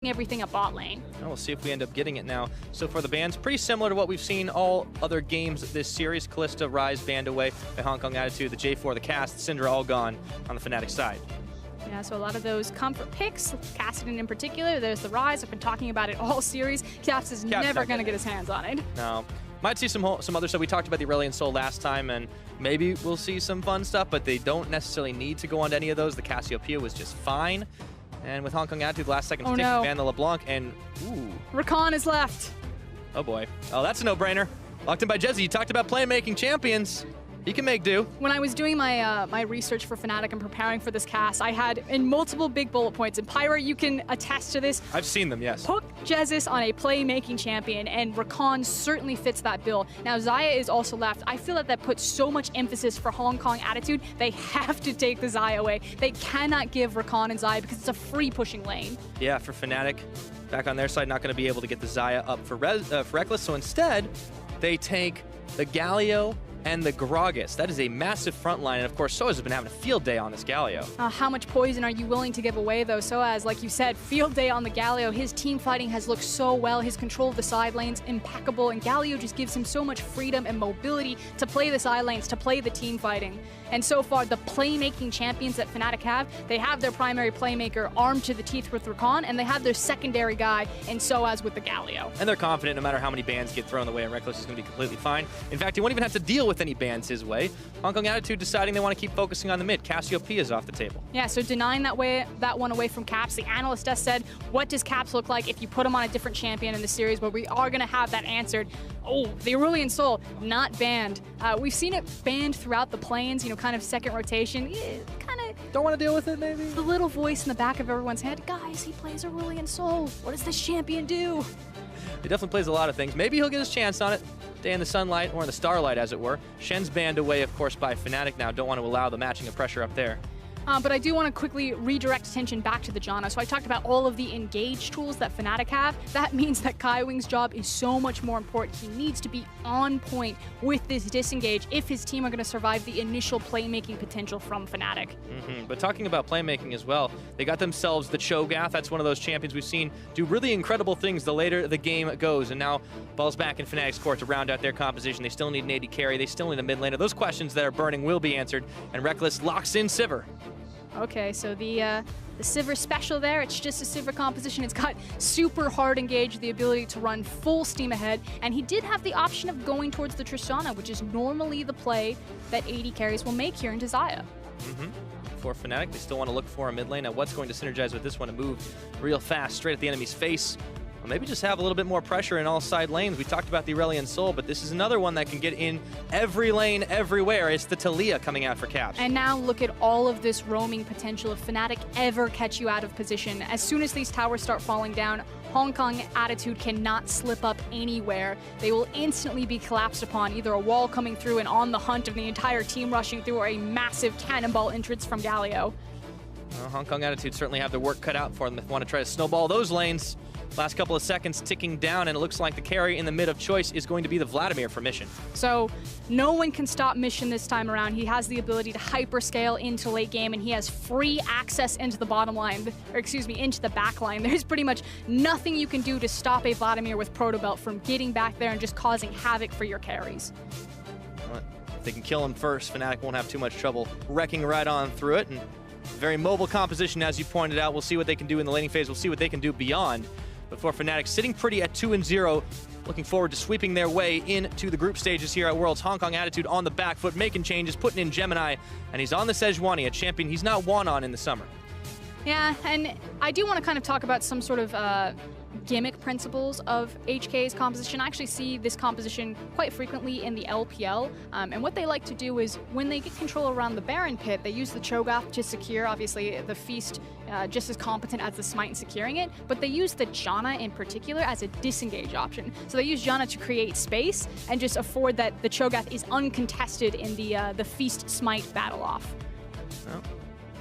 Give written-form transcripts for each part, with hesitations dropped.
everything at bot lane. And we'll see if we end up getting it now. So for the bans, pretty similar to what we've seen all other games this series. Kalista, Ryze banned away by Hong Kong Attitude, the J4, the Cast, Syndra all gone on the Fnatic side. Yeah, so a lot of those comfort picks, Cassidy in particular. There's the Ryze. I've been talking about it all series. Caps is never going to get his hands on it. No. Might see some other stuff. We talked about the Aurelion Sol last time, and maybe we'll see some fun stuff, but they don't necessarily need to go on to any of those. The Cassiopeia was just fine. And with Hong Kong Attitude, last second to ban the LeBlanc, and ooh. Rakan is left. Oh boy. Oh, that's a no-brainer. Locked in by Jezzy. You talked about playmaking champions. He can make do. When I was doing my my research for Fnatic and preparing for this cast, I had in multiple big bullet points, and Pyra, you can attest to this. I've seen them, yes. Put Jesus on a playmaking champion, and Rakan certainly fits that bill. Now, Xayah is also left. I feel that puts so much emphasis for Hong Kong Attitude. They have to take the Xayah away. They cannot give Rakan and Xayah because it's a free pushing lane. Yeah, for Fnatic, back on their side, not going to be able to get the Xayah up for Reckless, so instead, they take the Galio and the Gragas. That is a massive front line, and of course, Soaz has been having a field day on this Galio. How much poison are you willing to give away, though? Soaz, like you said, field day on the Galio. His team fighting has looked so well. His control of the side lanes, impeccable, and Galio just gives him so much freedom and mobility to play the side lanes, to play the team fighting. And so far, the playmaking champions that Fnatic have, they have their primary playmaker armed to the teeth with Rakan, and they have their secondary guy in Soaz with the Galio. And they're confident no matter how many bans get thrown away, and Reckless is going to be completely fine. In fact, he won't even have to deal with any bans his way. Hong Kong Attitude deciding they want to keep focusing on the mid. Cassiopeia is off the table. Yeah, so denying that one away from Caps. The analyst has said, what does Caps look like if you put him on a different champion in the series? But we are going to have that answered. Oh, the Aurelion Sol, not banned. We've seen it banned throughout the planes, you know, kind of second rotation. Kind of don't want to deal with it, maybe? The little voice in the back of everyone's head, guys, he plays Aurelion Sol. What does this champion do? He definitely plays a lot of things. Maybe he'll get his chance on it. Day in the sunlight, or in the starlight, as it were. Shen's banned away, of course, by Fnatic now. Don't want to allow the matching of pressure up there. But I do want to quickly redirect attention back to the Janna. So I talked about all of the engage tools that Fnatic have. That means that Kaiwing's job is so much more important. He needs to be on point with this disengage if his team are going to survive the initial playmaking potential from Fnatic. But talking about playmaking as well, they got themselves the Cho'Gath. That's one of those champions we've seen do really incredible things the later the game goes. And now ball's back in Fnatic's court to round out their composition. They still need an AD carry. They still need a mid laner. Those questions that are burning will be answered. And Reckless locks in Sivir. Okay, so the Sivir special there, it's just a Sivir composition. It's got super hard engage, the ability to run full steam ahead, and he did have the option of going towards the Tristana, which is normally the play that AD carries will make here into Xayah. For Fnatic, they still want to look for a mid lane. Now, what's going to synergize with this one to move real fast, straight at the enemy's face? Or maybe just have a little bit more pressure in all side lanes. We talked about the Aurelion Sol, but this is another one that can get in every lane, everywhere. It's the Taliyah coming out for Caps. And now look at all of this roaming potential. If Fnatic ever catch you out of position, as soon as these towers start falling down, Hong Kong Attitude cannot slip up anywhere. They will instantly be collapsed upon, either a wall coming through and on the hunt of the entire team rushing through, or a massive cannonball entrance from Galio. Well, Hong Kong Attitude certainly have their work cut out for them if they want to try to snowball those lanes. Last couple of seconds ticking down, and it looks like the carry in the mid of choice is going to be the Vladimir for Mission. So no one can stop Mission this time around. He has the ability to hyperscale into late game, and he has free access into the bottom line, or excuse me, into the back line. There's pretty much nothing you can do to stop a Vladimir with Proto Belt from getting back there and just causing havoc for your carries. Well, if they can kill him first, Fnatic won't have too much trouble wrecking right on through it. And very mobile composition, as you pointed out. We'll see what they can do in the laning phase. We'll see what they can do beyond. But for Fnatic, sitting pretty at 2-0, looking forward to sweeping their way into the group stages here at Worlds. Hong Kong Attitude on the back foot, making changes, putting in Gemini, and he's on the Sejuani, a champion he's not won on in the summer. Yeah, and I do want to kind of talk about some sort of gimmick principles of HKA's composition. I actually see this composition quite frequently in the LPL, and what they like to do is when they get control around the Baron pit, they use the Cho'Gath to secure, obviously the Feast just as competent as the Smite in securing it, but they use the Janna in particular as a disengage option. So they use Janna to create space and just afford that the Cho'Gath is uncontested in the Feast Smite battle off. Well,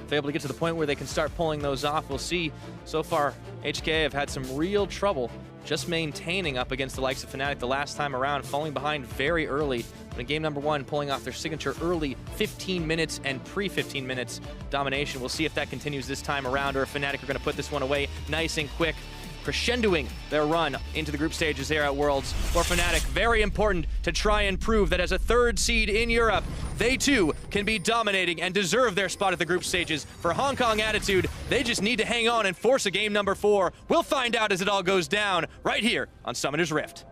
if they're able to get to the point where they can start pulling those off, we'll see. So far, HKA have had some real trouble just maintaining up against the likes of Fnatic the last time around, falling behind very early. But in game number one, pulling off their signature early 15 minutes and pre-15 minutes domination. We'll see if that continues this time around, or if Fnatic are going to put this one away nice and quick. crescendoing their run into the group stages here at Worlds. For Fnatic, very important to try and prove that as a third seed in Europe, they too can be dominating and deserve their spot at the group stages. For Hong Kong Attitude, they just need to hang on and force a game number 4. We'll find out as it all goes down right here on Summoner's Rift.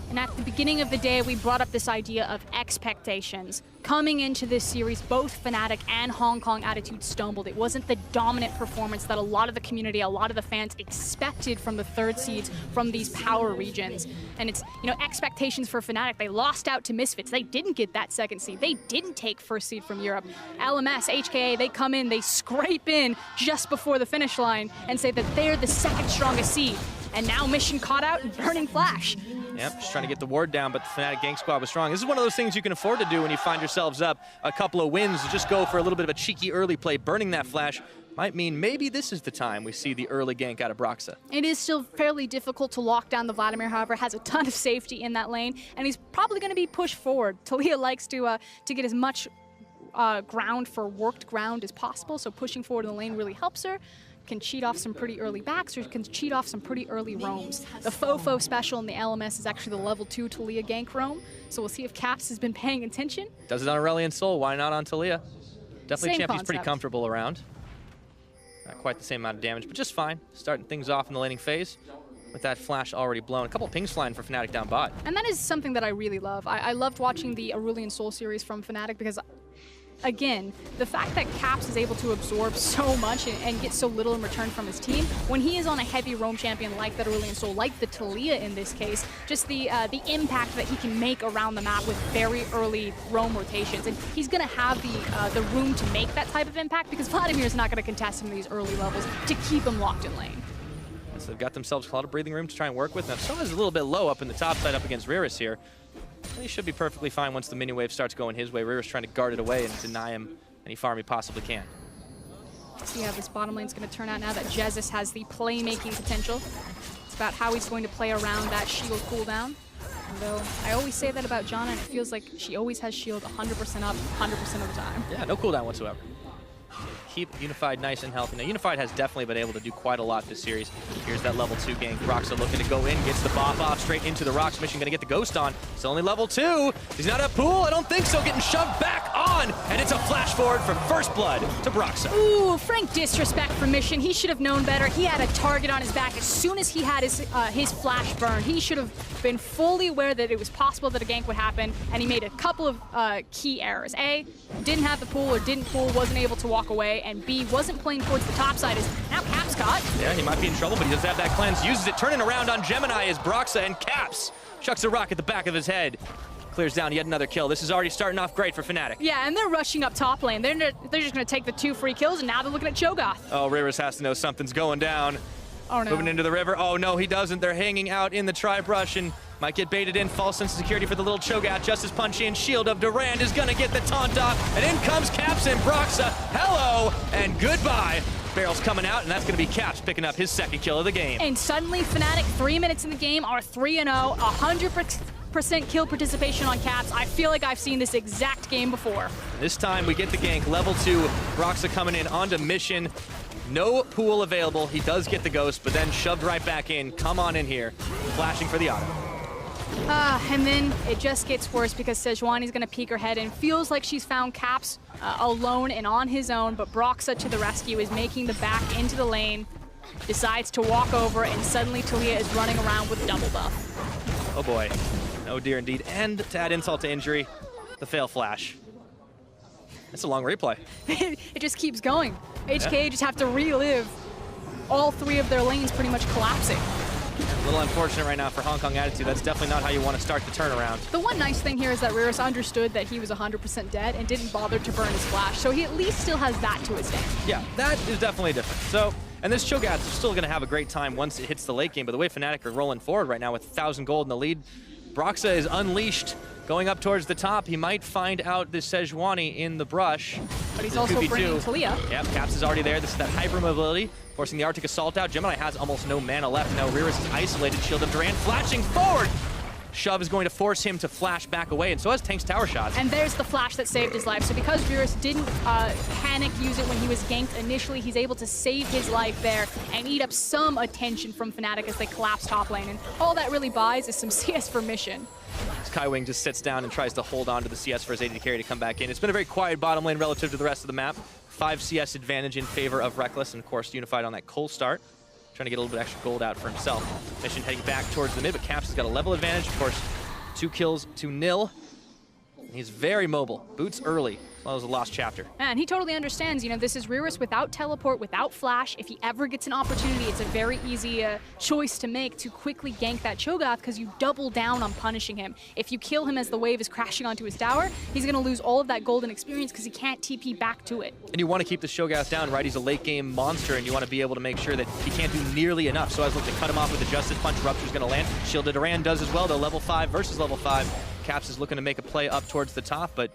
And at the beginning of the day, we brought up this idea of expectations. Coming into this series, both Fnatic and Hong Kong Attitude stumbled. It wasn't the dominant performance that a lot of the community, a lot of the fans expected from the third seeds from these power regions. And it's, expectations for Fnatic. They lost out to Misfits. They didn't get that second seed. They didn't take first seed from Europe. LMS, HKA, they come in, they scrape in just before the finish line and say that they're the second strongest seed. And now mission caught out and Burning Flash. Yep, just trying to get the ward down, but the Fnatic gang squad was strong. This is one of those things you can afford to do when you find yourselves up a couple of wins. Just go for a little bit of a cheeky early play. Burning that Flash might mean maybe this is the time we see the early gank out of Broxah. It is still fairly difficult to lock down the Vladimir, however, has a ton of safety in that lane, and he's probably going to be pushed forward. Talia likes to get as much ground for worked ground as possible, so pushing forward in the lane really helps her. Can cheat off some pretty early backs or can cheat off some pretty early roams. The Fofo special in the LMS is actually the level 2 Talia gank roam, so we'll see if Caps has been paying attention. Does it on Aurelion Sol, why not on Talia? Definitely a champ he's pretty comfortable around. Not quite the same amount of damage, but just fine. Starting things off in the laning phase with that Flash already blown. A couple pings flying for Fnatic down bot. And that is something that I really love. I loved watching the Aurelion Sol series from Fnatic because again, the fact that Caps is able to absorb so much and get so little in return from his team, when he is on a heavy roam champion like that Aurelion Sol, like the Talia in this case, just the impact that he can make around the map with very early roam rotations. And he's going to have the room to make that type of impact because Vladimir is not going to contest him in these early levels to keep him locked in lane. So they've got themselves a lot of breathing room to try and work with. Now, Sona's a little bit low up in the top side up against Riris here. He should be perfectly fine once the mini wave starts going his way. Riris trying to guard it away and deny him any farm he possibly can. See how this bottom lane's going to turn out now that Jesus has the playmaking potential. It's about how he's going to play around that shield cooldown. Although I always say that about Janna, and it feels like she always has shield 100% up 100% of the time. Yeah, no cooldown whatsoever. Keep Unified nice and healthy. Now, Unified has definitely been able to do quite a lot this series. Here's that level 2 gank. Broxah looking to go in, gets the bop off straight into the rocks. Mission gonna get the ghost on. It's only level 2. He's not at pool. I don't think so. Getting shoved back on, and it's a flash forward from first blood to Broxah. Ooh, frank disrespect for Mission. He should have known better. He had a target on his back as soon as he had his flash burn. He should have been fully aware that it was possible that a gank would happen, and he made a couple of key errors. A, didn't have the pool or didn't pool, wasn't able to walk away, and B, wasn't playing towards the top side. Is now Caps caught. Yeah, he might be in trouble, but he does have that cleanse. Uses it, turning around on Gemini as Broxah and Caps chucks a rock at the back of his head. Clears down yet another kill. This is already starting off great for Fnatic. Yeah, and they're rushing up top lane. They're just going to take the 2 free kills, and now they're looking at Cho'Gath. Oh, Riris has to know something's going down. Oh, no. Moving into the river. Oh, no, he doesn't. They're hanging out in the tri-brush and might get baited in. False sense of security for the little Cho'Gath. Justice punch in. Shield of Durand is going to get the taunt off. And in comes Caps and Broxah. Hello and goodbye. Barrel's coming out, and that's going to be Caps picking up his second kill of the game. And suddenly, Fnatic, 3 minutes in the game, are 3-0. 100% kill participation on Caps. I feel like I've seen this exact game before. This time we get the gank. Level 2. Broxah coming in onto mission. No pool available. He does get the ghost, but then shoved right back in. Come on in here. Flashing for the auto. And then it just gets worse because Sejuani's going to peek her head and feels like she's found Caps alone and on his own, but Broxah to the rescue is making the back into the lane, decides to walk over, and suddenly Talia is running around with double buff. Oh boy. Oh dear indeed. And to add insult to injury, the fail flash. That's a long replay. It just keeps going. HKA just have to relive all 3 of their lanes pretty much collapsing. A little unfortunate right now for Hong Kong Attitude. That's definitely not how you want to start the turnaround. The one nice thing here is that Riris understood that he was 100% dead and didn't bother to burn his flash, so he at least still has that to his name. Yeah, that is definitely different. So, and this Cho'Gath is still going to have a great time once it hits the late game, but the way Fnatic are rolling forward right now with 1,000 gold in the lead, Broxah is unleashed, going up towards the top. He might find out the Sejuani in the brush. But he's also bringing Talia. Yep, Caps is already there. This is that hyper mobility, forcing the Arctic Assault out. Gemini has almost no mana left. Now Riris is isolated. Shield of Durand flashing forward. shove is going to force him to flash back away, and so has Tank's tower shots. And there's the flash that saved his life. So because Virus didn't panic use it when he was ganked initially, he's able to save his life there and eat up some attention from Fnatic as they collapse top lane. And all that really buys is some CS for Mission. Skywing just sits down and tries to hold on to the CS for his AD carry to come back in. It's been a very quiet bottom lane relative to the rest of the map. 5 CS advantage in favor of Reckless, and of course Unified on that cold start, trying to get a little bit extra gold out for himself. Mission heading back towards the mid, but Caps has got a level advantage. Of course, 2 kills to nil. He's very mobile. Boots early. Well, that was a lost chapter. And he totally understands, you know, this is Rearus without teleport, without flash. If he ever gets an opportunity, it's a very easy choice to make to quickly gank that Cho'Gath because you double down on punishing him. If you kill him as the wave is crashing onto his tower, he's going to lose all of that golden experience because he can't TP back to it. And you want to keep the Cho'Gath down, right? He's a late game monster, and you want to be able to make sure that he can't do nearly enough. So I was looking to cut him off with the Justice Punch. Rupture's going to land. Shielded Duran does as well, though. Level 5 versus level 5. Caps is looking to make a play up towards the top, but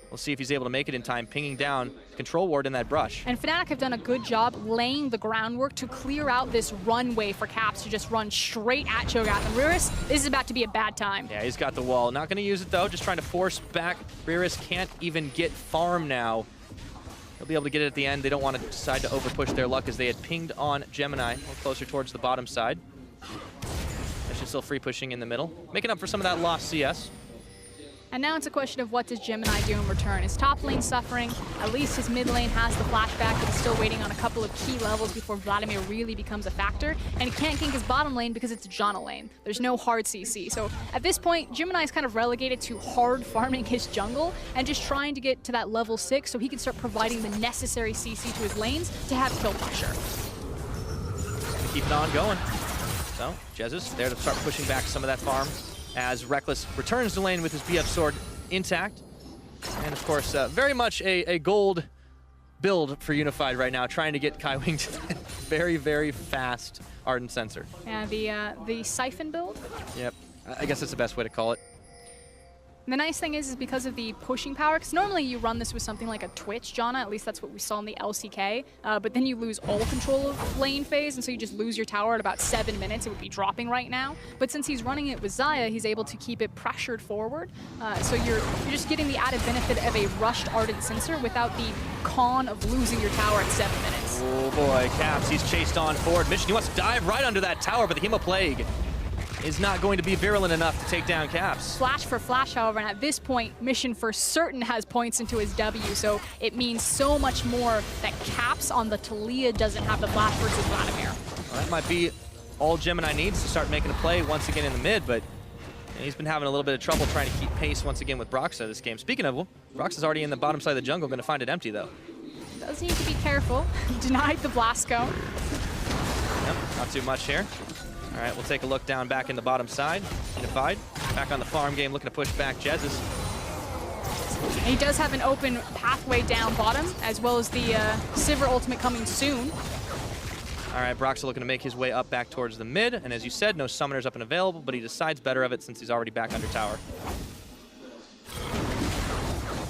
we'll see if he's able to make it in time, pinging down Control Ward in that brush. And Fnatic have done a good job laying the groundwork to clear out this runway for Caps to just run straight at Cho'Gath. And Rearus, this is about to be a bad time. Yeah, he's got the wall. Not going to use it, though. Just trying to force back. Rearus can't even get farm now. He'll be able to get it at the end. They don't want to decide to overpush their luck as they had pinged on Gemini, a little closer towards the bottom side. Mission still free pushing in the middle, making up for some of that lost CS. And now it's a question of what does Gemini do in return? His top lane suffering, at least his mid lane has the flashback, but he's still waiting on a couple of key levels before Vladimir really becomes a factor. And he can't gank his bottom lane because it's Janna lane. There's no hard CC. So at this point, Gemini is kind of relegated to hard farming his jungle and just trying to get to that level 6 so he can start providing the necessary CC to his lanes to have kill pressure. Keep it on going. So, Jesus there to start pushing back some of that farm as Reckless returns to lane with his BF sword intact. And of course, very much a gold build for Unified right now, trying to get Skywing to very, very fast Ardent Sensor. And the Siphon build? Yep, I guess that's the best way to call it. And the nice thing is because of the pushing power, because normally you run this with something like a Twitch Janna, at least that's what we saw in the LCK, but then you lose all control of lane phase, and so you just lose your tower at about 7 minutes. It would be dropping right now. But since he's running it with Xayah, he's able to keep it pressured forward. So you're just getting the added benefit of a rushed Ardent Sensor without the con of losing your tower at 7 minutes. Oh boy, Caps, he's chased on forward. Mission, he wants to dive right under that tower, but the Hemoplague is not going to be virulent enough to take down Caps. Flash for flash, however, and at this point, Mission for certain has points into his W, so it means so much more that Caps on the Taliyah doesn't have the flash versus Vladimir. Well, that might be all Gemini needs to start making a play once again in the mid, but he's been having a little bit of trouble trying to keep pace once again with Broxah this game. Speaking of, well, Broxah's already in the bottom side of the jungle, going to find it empty, though. Does need to be careful. Denied the Blasco. Yep, not too much here. All right, we'll take a look down back in the bottom side. Unified, back on the farm game, looking to push back Jesus. He does have an open pathway down bottom, as well as the Sivir ultimate coming soon. All right, Broxah looking to make his way up back towards the mid, and as you said, no summoners up and available, but he decides better of it since he's already back under tower.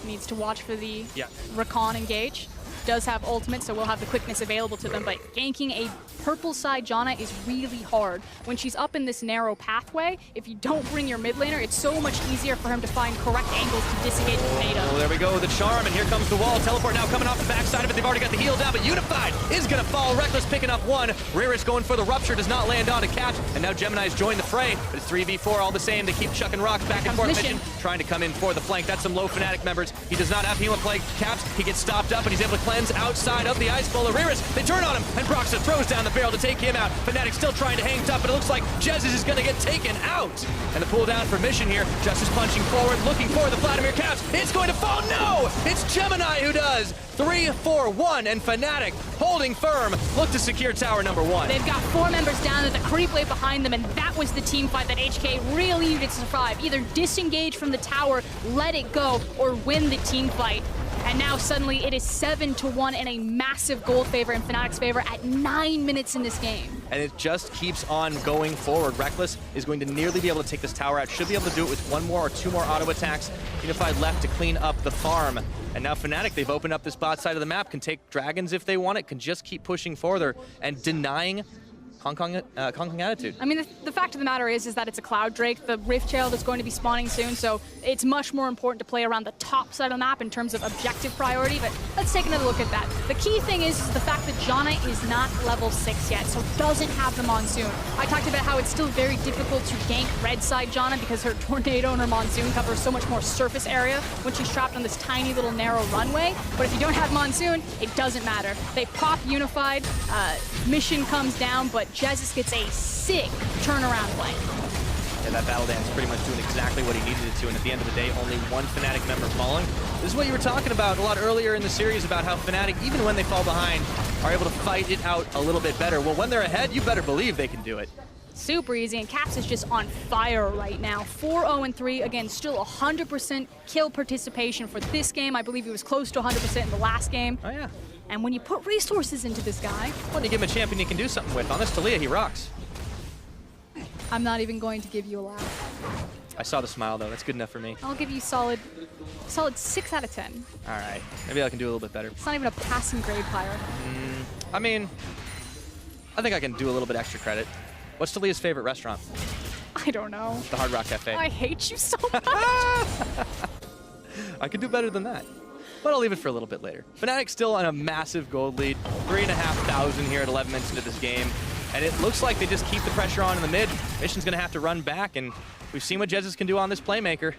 Needs to watch for the Rakan engage. Does have ultimate, so we'll have the quickness available to them, but ganking a purple side Janna is really hard. When she's up in this narrow pathway, if you don't bring your mid laner, it's so much easier for him to find correct angles to disengage the tornado. Oh, there we go, the charm, and here comes the wall. Teleport now coming off the backside of it. They've already got the heal down, but Unified is going to fall. Reckless picking up one. Rearus going for the rupture, does not land on a Caps, and now Gemini's joined the fray, but it's 3v4 all the same. They keep chucking rocks back and forth. Mission trying to come in for the flank. That's some low Fnatic members. He does not have Hemoplague. Caps, he gets stopped up, and he's able to cleanse outside of the Ice Bowl. Rearus, they turn on him, and Broxah throws down the barrel to take him out. Fnatic still trying to hang tough, but it looks like Jesus is going to get taken out. And the pull down for Mission here. Justice punching forward, looking for the Vladimir Caps. It's going to fall. No! It's Gemini who does. 3-4-1, and Fnatic holding firm. Look to secure tower number 1. They've got 4 members down at the creep wave behind them, and that was the team fight that HKA really needed to survive. Either disengage from the tower, let it go, or win the team fight. And now suddenly it is 7-1 in a massive gold favor in Fnatic's favor at 9 minutes in this game. And it just keeps on going forward. Reckless is going to nearly be able to take this tower out. Should be able to do it with 1 more or 2 more auto attacks. Unified left to clean up the farm. And now Fnatic, they've opened up this bot side of the map, can take dragons if they want it, can just keep pushing further and denying Hong Kong attitude. I mean, the fact of the matter is that it's a Cloud Drake. The Rift Herald is going to be spawning soon, so it's much more important to play around the top side of the map in terms of objective priority, but let's take another look at that. The key thing is the fact that Janna is not level 6 yet, so doesn't have the Monsoon. I talked about how it's still very difficult to gank red side Janna because her Tornado and her Monsoon cover so much more surface area when she's trapped on this tiny little narrow runway, but if you don't have Monsoon, it doesn't matter. They pop Unified, mission comes down, but Jesus gets a sick turnaround play. Yeah, that Battle Dance pretty much doing exactly what he needed it to, and at the end of the day, only one Fnatic member falling. This is what you were talking about a lot earlier in the series about how Fnatic, even when they fall behind, are able to fight it out a little bit better. Well, when they're ahead, you better believe they can do it. Super easy, and Caps is just on fire right now. 4-0-3, again, still 100% kill participation for this game. I believe he was close to 100% in the last game. Oh, yeah. And when you put resources into this guy... When you give him a champion he can do something with. On this Talia, he rocks. I'm not even going to give you a laugh. I saw the smile, though. That's good enough for me. I'll give you solid 6 out of 10. All right. Maybe I can do a little bit better. It's not even a passing grade, Pyre. I mean, I think I can do a little bit extra credit. What's Talia's favorite restaurant? I don't know. The Hard Rock Cafe. I hate you so much. I could do better than that. But I'll leave it for a little bit later. Fnatic still on a massive gold lead. 3,500 here at 11 minutes into this game. And it looks like they just keep the pressure on in the mid. Mission's going to have to run back, and we've seen what Jesus can do on this playmaker.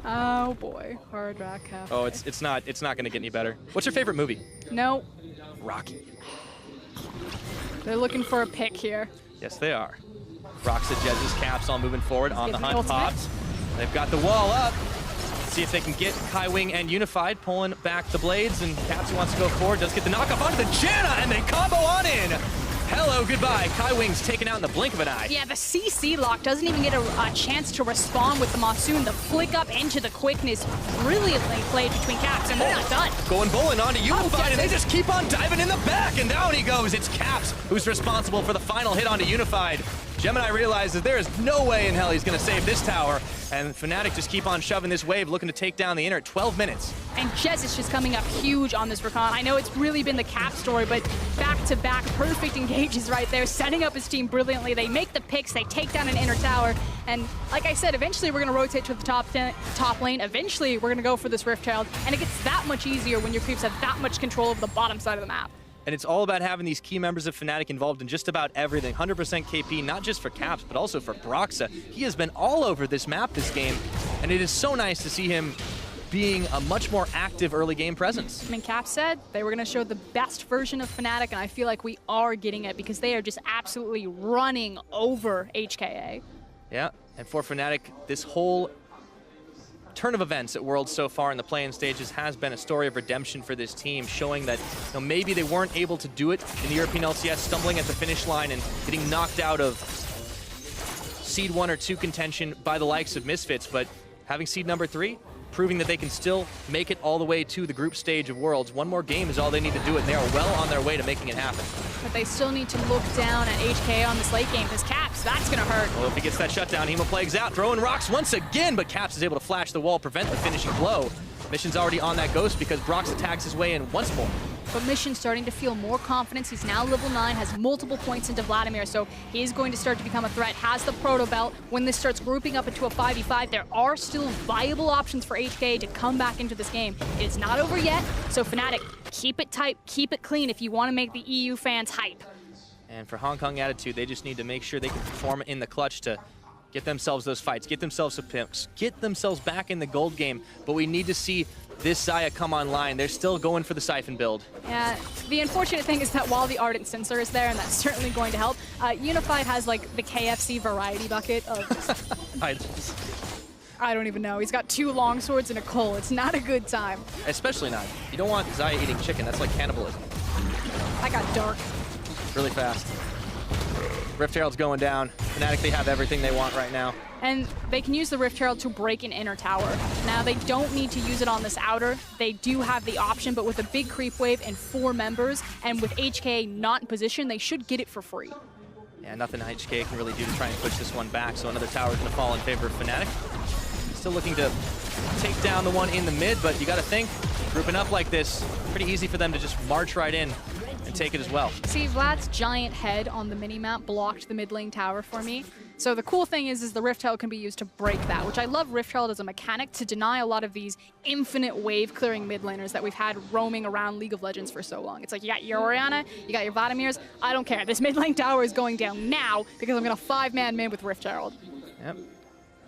Oh boy, Hard Rock Cafe. Oh, it's not going to get any better. What's your favorite movie? No. Rocky. They're looking for a pick here. Yes, they are. Roxa, Jesus, Caps all moving forward on the hunt. Ultimate. Popped. They've got the wall up. See if they can get Kaiwing and Unified pulling back the blades, and Caps wants to go forward, does get the knockoff onto the Janna, and they combo on in. Hello, goodbye. Kaiwing's taken out in the blink of an eye. Yeah, the CC lock doesn't even get a chance to respond with the Monsoon. The flick up into the quickness, brilliantly played between Caps, and they're not done. Going bowling onto Unified, and they yes. just keep on diving in the back, and down he goes. It's Caps who's responsible for the final hit onto Unified. Gemini realizes there is no way in hell he's going to save this tower, and Fnatic just keep on shoving this wave, looking to take down the inner at 12 minutes. And Jez is just coming up huge on this Rakan. I know it's really been the Cap story, but back-to-back perfect engages right there, setting up his team brilliantly. They make the picks, they take down an inner tower, and like I said, eventually we're going to rotate to the top lane. Eventually we're going to go for this Rift Herald, and it gets that much easier when your creeps have that much control of the bottom side of the map. And it's all about having these key members of Fnatic involved in just about everything. 100% KP, not just for Caps, but also for Broxa. He has been all over this map this game, and it is so nice to see him being a much more active early game presence. I mean, Caps said they were going to show the best version of Fnatic, and I feel like we are getting it because they are just absolutely running over HKA. Yeah, and for Fnatic, this whole turn of events at Worlds so far in the play-in stages has been a story of redemption for this team, showing that maybe they weren't able to do it in the European LCS, stumbling at the finish line and getting knocked out of seed 1 or 2 contention by the likes of Misfits, but having seed number 3, proving that they can still make it all the way to the group stage of Worlds. One more game is all they need to do, and they are well on their way to making it happen. But they still need to look down at HKA on this late game, because Caps, that's going to hurt. Well, if he gets that shutdown, Hemo Plague's out, throwing rocks once again, but Caps is able to flash the wall, prevent the finishing blow. Mission's already on that Ghost because Brox attacks his way in once more. But Mission's starting to feel more confidence. He's now level 9, has multiple points into Vladimir, so he is going to start to become a threat. Has the Proto Belt. When this starts grouping up into a 5v5, there are still viable options for HKA to come back into this game. It's not over yet, so Fnatic, keep it tight, keep it clean if you want to make the EU fans hype. And for Hong Kong Attitude, they just need to make sure they can perform in the clutch to get themselves those fights, get themselves some picks, get themselves back in the gold game. But we need to see this Xayah come online. They're still going for the Siphon build. Yeah, the unfortunate thing is that while the Ardent Sensor is there, and that's certainly going to help, Unified has like the KFC variety bucket of items. I don't even know. He's got 2 long swords and a coal. It's not a good time. Especially not. You don't want Xayah eating chicken. That's like cannibalism. I got dark. Really fast. Rift Herald's going down. Fnatic, they have everything they want right now. And they can use the Rift Herald to break an inner tower. Now, they don't need to use it on this outer. They do have the option, but with a big creep wave and 4 members, and with HKA not in position, they should get it for free. Yeah, nothing HKA can really do to try and push this one back, so another tower's going to fall in favor of Fnatic. Still looking to take down the one in the mid, but you got to think, grouping up like this, pretty easy for them to just march right in and take it as well. See, Vlad's giant head on the minimap blocked the mid lane tower for me. So the cool thing is the Rift Herald can be used to break that, which I love Rift Herald as a mechanic to deny a lot of these infinite wave clearing mid laners that we've had roaming around League of Legends for so long. It's like, you got your Orianna, you got your Vladimirs, I don't care. This mid lane tower is going down now because I'm going to 5-man mid with Rift Herald. Yep.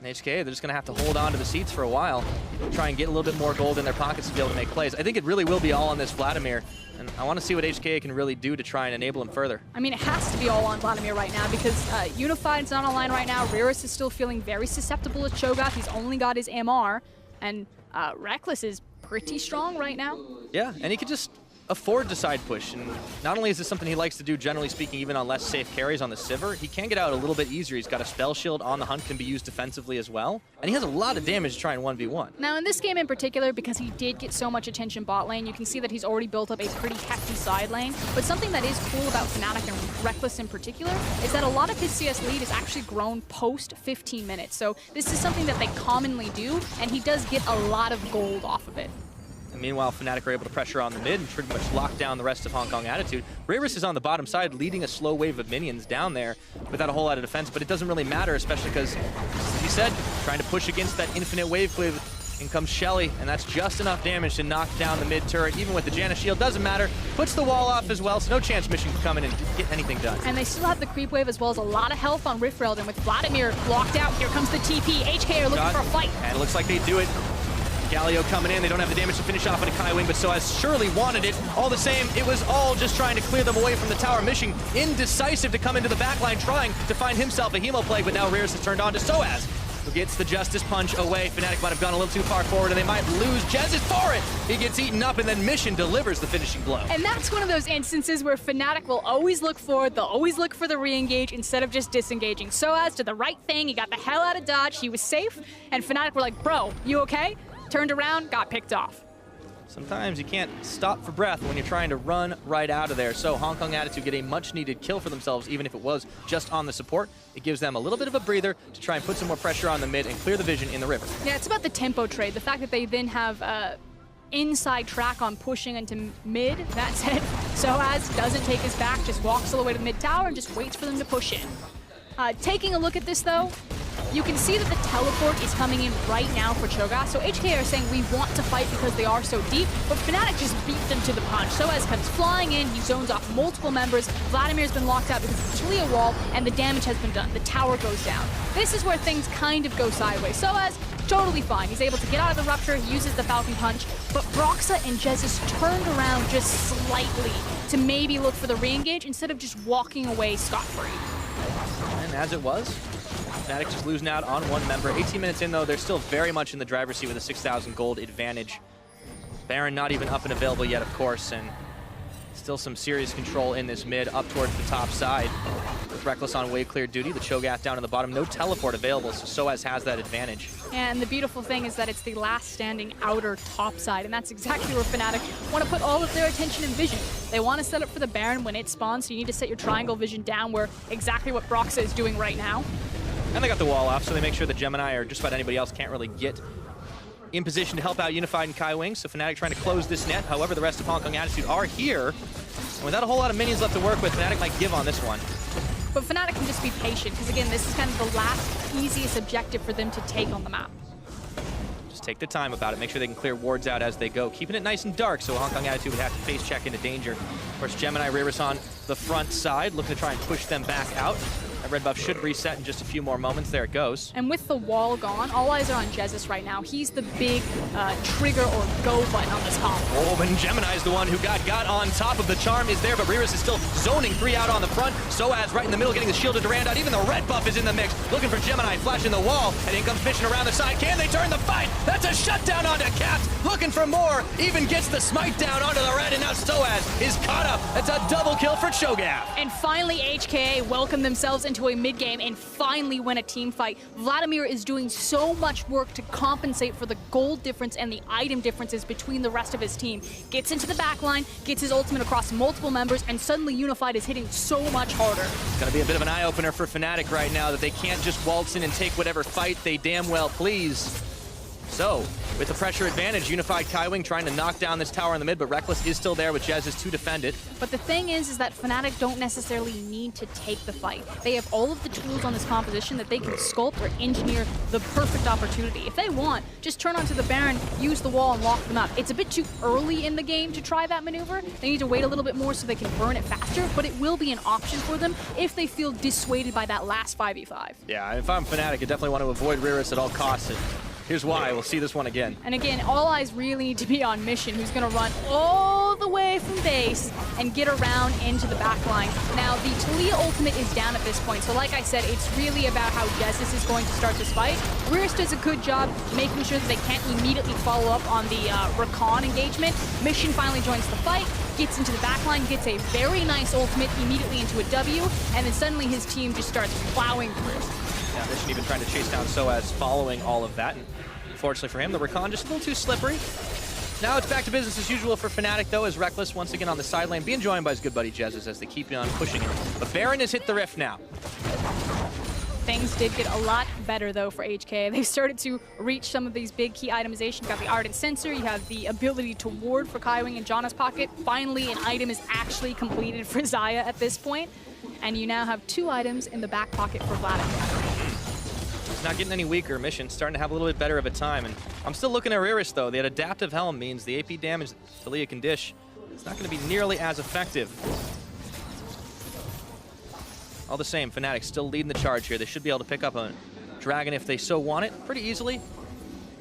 And HKA, they're just going to have to hold on to the seats for a while, try and get a little bit more gold in their pockets to be able to make plays. I think it really will be all on this Vladimir, and I want to see what HKA can really do to try and enable him further. I mean, it has to be all on Vladimir right now because Unified's not online right now. Reris is still feeling very susceptible to Cho'Gath. He's only got his MR, and Reckless is pretty strong right now. Yeah, and he could just afford to side push, and not only is this something he likes to do, generally speaking, even on less safe carries on the Sivir, he can get out a little bit easier. He's got a spell shield on the hunt, can be used defensively as well, and he has a lot of damage to try and 1v1. Now in this game in particular, because he did get so much attention bot lane, you can see that he's already built up a pretty hefty side lane, but something that is cool about Fnatic and Reckless in particular is that a lot of his CS lead is actually grown post 15 minutes, so this is something that they commonly do, and he does get a lot of gold off of it. And meanwhile, Fnatic are able to pressure on the mid and pretty much lock down the rest of Hong Kong Attitude. Reris is on the bottom side, leading a slow wave of minions down there without a whole lot of defense, but it doesn't really matter, especially because, as he said, trying to push against that infinite wave cleave. In comes Shelly, and that's just enough damage to knock down the mid turret. Even with the Janna shield, doesn't matter. Puts the wall off as well, so no chance Mission can come in and get anything done. And they still have the creep wave as well as a lot of health on Rift Herald, and with Vladimir locked out, here comes the TP. HKA are looking for a fight. And it looks like they do it. Galio coming in, they don't have the damage to finish off on a Kai Wing, but Soaz surely wanted it. All the same, it was all just trying to clear them away from the tower. Mission indecisive to come into the backline, trying to find himself a Hemo play, but now Reris has turned on to Soaz, who gets the Justice Punch away. Fnatic might have gone a little too far forward, and they might lose. Jez is for it! He gets eaten up, and then Mission delivers the finishing blow. And that's one of those instances where Fnatic will always look forward, they'll always look for the re-engage instead of just disengaging. Soaz did the right thing, he got the hell out of dodge, he was safe, and Fnatic were like, bro, you okay? Turned around, got picked off. Sometimes you can't stop for breath when you're trying to run right out of there. So Hong Kong Attitude get a much-needed kill for themselves, even if it was just on the support. It gives them a little bit of a breather to try and put some more pressure on the mid and clear the vision in the river. Yeah, it's about the tempo trade. The fact that they then have inside track on pushing into mid. That said, Soaz doesn't take his back, just walks all the way to the mid tower and just waits for them to push in. Taking a look at this though, you can see that the teleport is coming in right now for Cho'Gath, so HKA are saying we want to fight because they are so deep, but Fnatic just beat them to the punch. Soaz comes flying in, he zones off multiple members, Vladimir's been locked out because of the Talia wall, and the damage has been done. The tower goes down. This is where things kind of go sideways. Soaz, totally fine. He's able to get out of the rupture, he uses the Falcon Punch, but Broxah and Jez turned around just slightly to maybe look for the re-engage instead of just walking away scot-free. And as it was, Fnatic just losing out on one member. 18 minutes in, though, they're still very much in the driver's seat with a 6,000 gold advantage. Baron not even up and available yet, of course, and still some serious control in this mid up towards the top side. With Reckless on wave clear duty, the Cho'Gath down in the bottom. No teleport available, so Soaz has that advantage. And the beautiful thing is that it's the last standing outer top side, and that's exactly where Fnatic want to put all of their attention and vision. They want to set up for the Baron when it spawns, so you need to set your triangle vision down where exactly what Broxah is doing right now. And they got the wall off, so they make sure that Gemini or just about anybody else can't really get in position to help out Unified and Kai Wing. So Fnatic trying to close this net. However, the rest of Hong Kong Attitude are here. And without a whole lot of minions left to work with, Fnatic might give on this one. But Fnatic can just be patient, because again, this is kind of the last easiest objective for them to take on the map. Just take the time about it. Make sure they can clear wards out as they go. Keeping it nice and dark, so Hong Kong Attitude would have to face check into danger. Of course, Gemini Reris on the front side, looking to try and push them back out. That red buff should reset in just a few more moments. There it goes. And with the wall gone, all eyes are on Jez right now. He's the big trigger or go button on this combo. Oh, and Gemini's the one who got on top of the charm is there, but Reris is still zoning 3 out on the front. Soaz right in the middle, getting the shield to Durand out. Even the red buff is in the mix. Looking for Gemini, flashing the wall, and in comes Mission around the side. Can they turn the fight? That's a shutdown onto Caps. Looking for more. Even gets the smite down onto the red, and now Soaz is caught up. That's a double kill for Cho'Gath. And finally, HKA welcome themselves into a mid-game and finally win a team fight. Vladimir is doing so much work to compensate for the gold difference and the item differences between the rest of his team. Gets into the backline, gets his ultimate across multiple members, and suddenly Unified is hitting so much harder. It's going to be a bit of an eye-opener for Fnatic right now that they can't just waltz in and take whatever fight they damn well please. So, with the pressure advantage, Unified Kaiwing trying to knock down this tower in the mid, but Reckless is still there with Jezz to defend it. But the thing is that Fnatic don't necessarily need to take the fight. They have all of the tools on this composition that they can sculpt or engineer the perfect opportunity. If they want, just turn onto the Baron, use the wall, and lock them up. It's a bit too early in the game to try that maneuver. They need to wait a little bit more so they can burn it faster, but it will be an option for them if they feel dissuaded by that last 5v5. Yeah, if I'm Fnatic, I definitely want to avoid Riris at all costs. And here's why. We'll see this one again. And again, all eyes really need to be on Mission, who's going to run all the way from base and get around into the back line. Now, the Talia ultimate is down at this point, so like I said, it's really about how Jezz is going to start this fight. Riris does a good job making sure that they can't immediately follow up on the recon engagement. Mission finally joins the fight, gets into the back line, gets a very nice ultimate immediately into a W, and then suddenly his team just starts plowing through. Yeah, Mission even trying to chase down Soaz following all of that. And unfortunately for him, the recon just a little too slippery. Now it's back to business as usual for Fnatic, though, as Reckless once again on the side lane, being joined by his good buddy Jezz as they keep on pushing it. But Baron has hit the rift now. Things did get a lot better, though, for HKA. They started to reach some of these big key itemization. You got the Ardent Sensor, you have the ability to ward for Kaiwing and Janna's pocket. Finally, an item is actually completed for Xayah at this point. And you now have 2 items in the back pocket for Vladimir. He's not getting any weaker. Mission starting to have a little bit better of a time. And I'm still looking at Riris, though. That adaptive helm means the AP damage Talia can dish. It's not going to be nearly as effective. All the same, Fnatic still leading the charge here. They should be able to pick up a Dragon if they so want it pretty easily.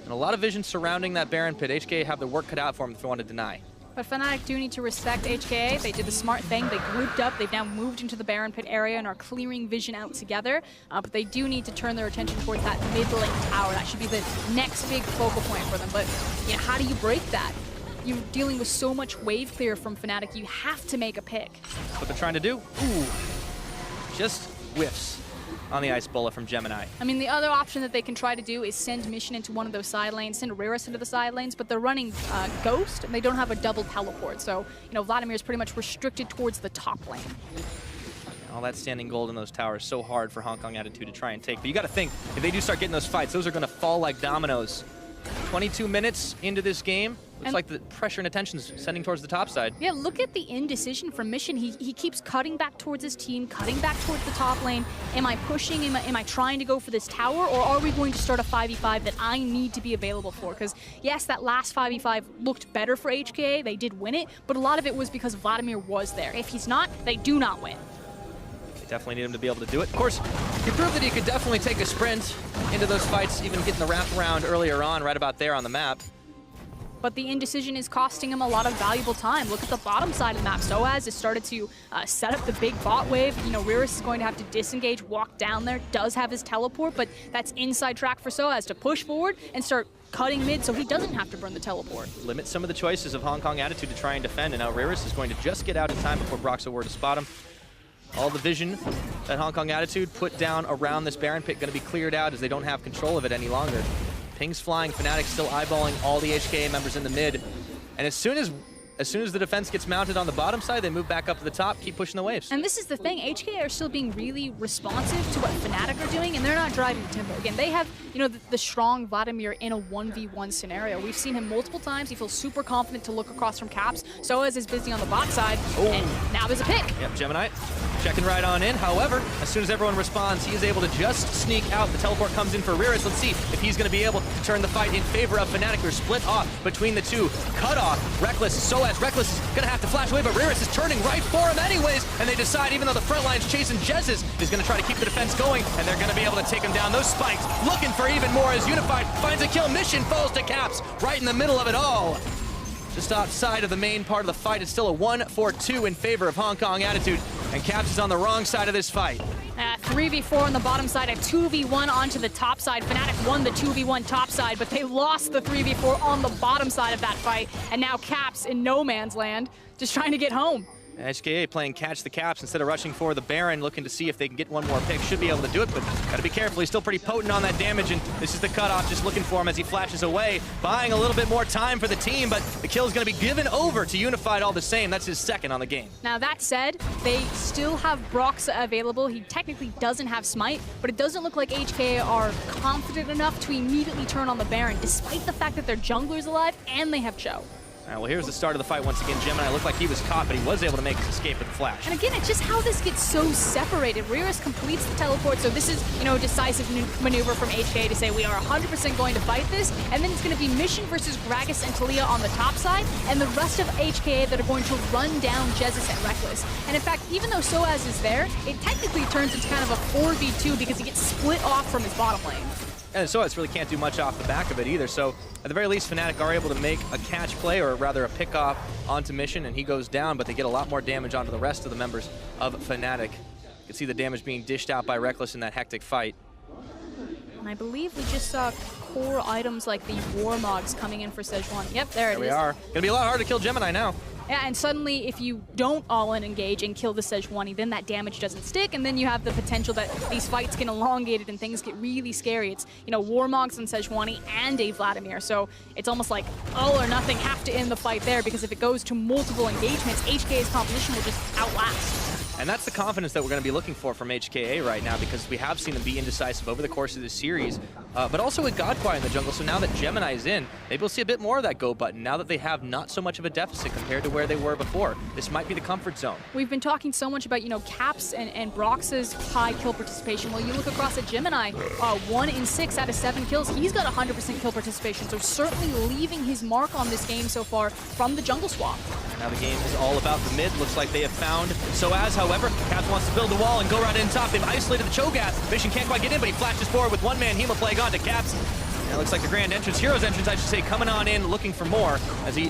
And a lot of vision surrounding that Baron pit. HKA have their work cut out for them if they want to deny. But Fnatic do need to respect HKA. They did the smart thing. They grouped up. They've now moved into the Baron pit area and are clearing vision out together. But they do need to turn their attention towards that mid-lane tower. That should be the next big focal point for them. But you know, how do you break that? You're dealing with so much wave clear from Fnatic. You have to make a pick. What they're trying to do? Ooh, just whiffs on the Ice Bullet from Gemini. I mean, the other option that they can try to do is send Mission into one of those side lanes, send Riris into the side lanes, but they're running Ghost, and they don't have a double teleport. So, you know, Vladimir's pretty much restricted towards the top lane. All that standing gold in those towers, so hard for Hong Kong Attitude to try and take. But you got to think, if they do start getting those fights, those are going to fall like dominoes. 22 minutes into this game. Looks like the pressure and attention's sending towards the top side. Yeah, look at the indecision from Mission. He keeps cutting back towards his team, cutting back towards the top lane. Am I pushing? Am I trying to go for this tower? Or are we going to start a 5v5 that I need to be available for? Because, yes, that last 5v5 looked better for HKA. They did win it, but a lot of it was because Vladimir was there. If he's not, they do not win. Definitely need him to be able to do it. Of course, he proved that he could definitely take a sprint into those fights, even getting the wraparound earlier on, right about there on the map. But the indecision is costing him a lot of valuable time. Look at the bottom side of the map. Soaz has started to set up the big bot wave. You know, Riris is going to have to disengage, walk down there, does have his teleport, but that's inside track for Soaz to push forward and start cutting mid so he doesn't have to burn the teleport. Limit some of the choices of Hong Kong Attitude to try and defend, and now Riris is going to just get out in time before Broxo were to spot him. All the vision that Hong Kong Attitude put down around this Baron pit going to be cleared out as they don't have control of it any longer. Pings flying, Fnatic still eyeballing all the HKA members in the mid. And as soon as the defense gets mounted on the bottom side, they move back up to the top, keep pushing the waves. And this is the thing, HKA are still being really responsive to what Fnatic are doing, and they're not driving tempo. Again, they have, you know, the strong Vladimir in a 1v1 scenario. We've seen him multiple times. He feels super confident to look across from Caps. Soaz is busy on the bot side, and now there's a pick. Yep, Gemini checking right on in. However, as soon as everyone responds, he is able to just sneak out. The teleport comes in for Riris. Let's see if he's going to be able to turn the fight in favor of Fnatic. They're split off between the two. Cut off. Reckless, Soaz. Reckless is going to have to flash away, but Riris is turning right for him anyways. And they decide, even though the front line's chasing Jezz, is going to try to keep the defense going, and they're going to be able to take him down. Those spikes looking for even more as Unified finds a kill. Mission falls to Caps right in the middle of it all. Just outside of the main part of the fight, it's still a 1-4-2 in favor of Hong Kong Attitude, and Caps is on the wrong side of this fight. 3v4 on the bottom side, a 2v1 onto the top side. Fnatic won the 2v1 top side, but they lost the 3v4 on the bottom side of that fight, and now Caps in no man's land, just trying to get home. HKA playing catch the caps instead of rushing for the Baron, looking to see if they can get one more pick. Should be able to do it, but gotta be careful. He's still pretty potent on that damage, and this is the cutoff, just looking for him as he flashes away, buying a little bit more time for the team, but the kill is gonna be given over to Unified all the same. That's his second on the game. Now that said, they still have Broxa available. He technically doesn't have Smite, but it doesn't look like HKA are confident enough to immediately turn on the Baron, despite the fact that their jungler's alive and they have Cho. Well, here's the start of the fight once again. Gemini looked like he was caught, but he was able to make his escape with the flash. And again, it's just how this gets so separated. Rearus completes the teleport, so this is, you know, a decisive maneuver from HKA to say we are 100% going to fight this, and then it's going to be Mission versus Gragas and Taliyah on the top side, and the rest of HKA that are going to run down Jesus and Reckless. And in fact, even though Soaz is there, it technically turns into kind of a 4v2 because he gets split off from his bottom lane. And Soaz really can't do much off the back of it either, so at the very least, Fnatic are able to make a catch play, or rather a pick-off onto Mission, and he goes down, but they get a lot more damage onto the rest of the members of Fnatic. You can see the damage being dished out by Reckless in that hectic fight. And I believe we just saw core items like the Warmogs coming in for Sejuani. Yep, there it is. There we are. Gonna be a lot harder to kill Gemini now. Yeah, and suddenly if you don't all-in engage and kill the Sejuani, then that damage doesn't stick, and then you have the potential that these fights get elongated and things get really scary. It's, you know, Warmogs and Sejuani and a Vladimir, so it's almost like all or nothing have to end the fight there, because if it goes to multiple engagements, HKA's composition will just outlast. And that's the confidence that we're going to be looking for from HKA right now, because we have seen them be indecisive over the course of this series, but also with Godquiet in the jungle. So now that Gemini is in, maybe we'll see a bit more of that go button now that they have not so much of a deficit compared to where they were before. This might be the comfort zone. We've been talking so much about, you know, Caps and Brox's high kill participation. Well, you look across at Gemini, 1 in 6 out of 7 kills. He's got 100% kill participation, so certainly leaving his mark on this game so far from the jungle swap. Now the game is all about the mid. Looks like they have found Soaz, however. Caps wants to build the wall and go right in top. They've isolated the Cho'Gath. Mission can't quite get in, but he flashes forward with one-man Hemoplague onto Caps. And it looks like the grand entrance, Hero's entrance, I should say, coming on in, looking for more as he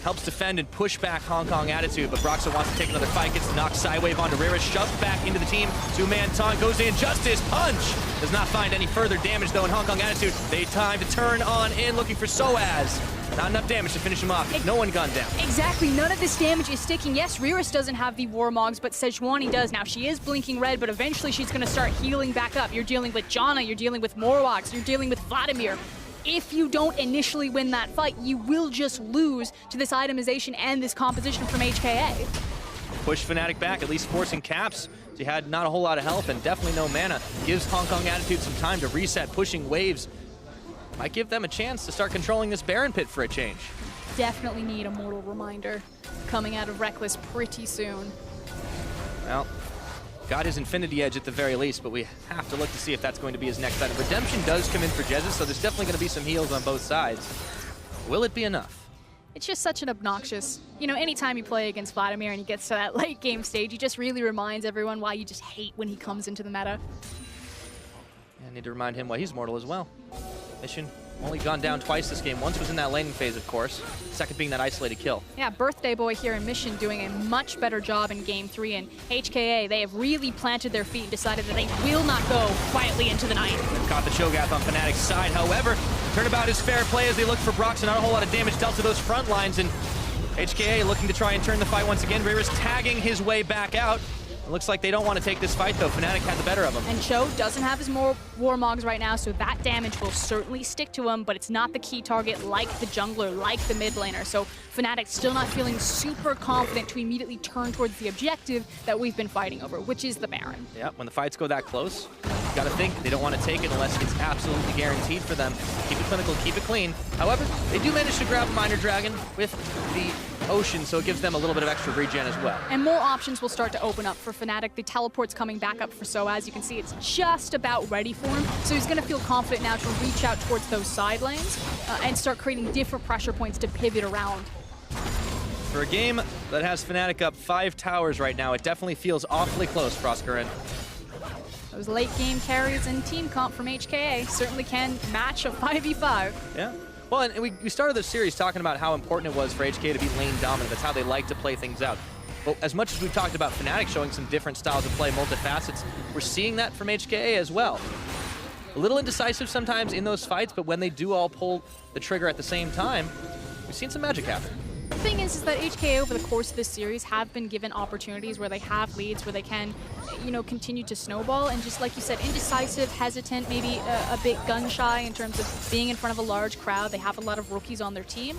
helps defend and push back Hong Kong Attitude, but Broxa wants to take another fight, gets knocked sidewave onto Rearus, shoved back into the team. Two-man taunt goes in, Justice, punch! Does not find any further damage though in Hong Kong Attitude. They time to turn on in, looking for Soaz. Not enough damage to finish him off. No one gunned down. Exactly. None of this damage is sticking. Yes, Rearus doesn't have the Warmogs, but Sejuani does. Now, she is blinking red, but eventually she's going to start healing back up. You're dealing with Janna, you're dealing with Morlogs, you're dealing with Vladimir. If you don't initially win that fight, you will just lose to this itemization and this composition from HKA. Push Fnatic back, at least forcing Caps. He had not a whole lot of health and definitely no mana. Gives Hong Kong Attitude some time to reset, pushing waves. Might give them a chance to start controlling this Baron pit for a change. Definitely need a mortal reminder coming out of Reckless pretty soon. Well, got his Infinity Edge at the very least, but we have to look to see if that's going to be his next item. Redemption does come in for Jesus, so there's definitely going to be some heals on both sides. Will it be enough? It's just such an obnoxious, you know, anytime you play against Vladimir and he gets to that late game stage, he just really reminds everyone why you just hate when he comes into the meta. Yeah, I need to remind him why he's mortal as well. Mission only gone down twice this game. Once was in that laning phase, of course. Second being that isolated kill. Yeah, Birthday Boy here in Mission doing a much better job in Game 3. And HKA, they have really planted their feet and decided that they will not go quietly into the night. Caught the Cho'Gath on Fnatic's side. However, turnabout is fair play as they look for Broxa. Not a whole lot of damage dealt to those front lines. And HKA looking to try and turn the fight once again. Rearus tagging his way back out. It looks like they don't want to take this fight, though. Fnatic had the better of him. And Cho doesn't have his Warmogs right now, so that damage will certainly stick to him, but it's not the key target like the jungler, like the mid laner. So Fnatic still not feeling super confident to immediately turn towards the objective that we've been fighting over, which is the Baron. Yeah, when the fights go that close, you gotta think they don't want to take it unless it's absolutely guaranteed for them. Keep it clinical, keep it clean. However, they do manage to grab a Minor Dragon with the Ocean, so it gives them a little bit of extra regen as well. And more options will start to open up for Fnatic. The teleport's coming back up for Soaz. You can see it's just about ready for him, so he's going to feel confident now to reach out towards those side lanes and start creating different pressure points to pivot around. For a game that has Fnatic up 5 towers right now, it definitely feels awfully close, Proscarin. Those late game carries and team comp from HKA certainly can match a 5v5. Yeah. Well, and we started this series talking about how important it was for HKA to be lane dominant. That's how they like to play things out. But as much as we talked about Fnatic showing some different styles of play, multifacets, we're seeing that from HKA as well. A little indecisive sometimes in those fights, but when they do all pull the trigger at the same time, we've seen some magic happen. thing is that HKA over the course of this series have been given opportunities where they have leads, where they can, you know, continue to snowball, and just like you said, indecisive, hesitant, maybe a bit gun-shy in terms of being in front of a large crowd. They have a lot of rookies on their team.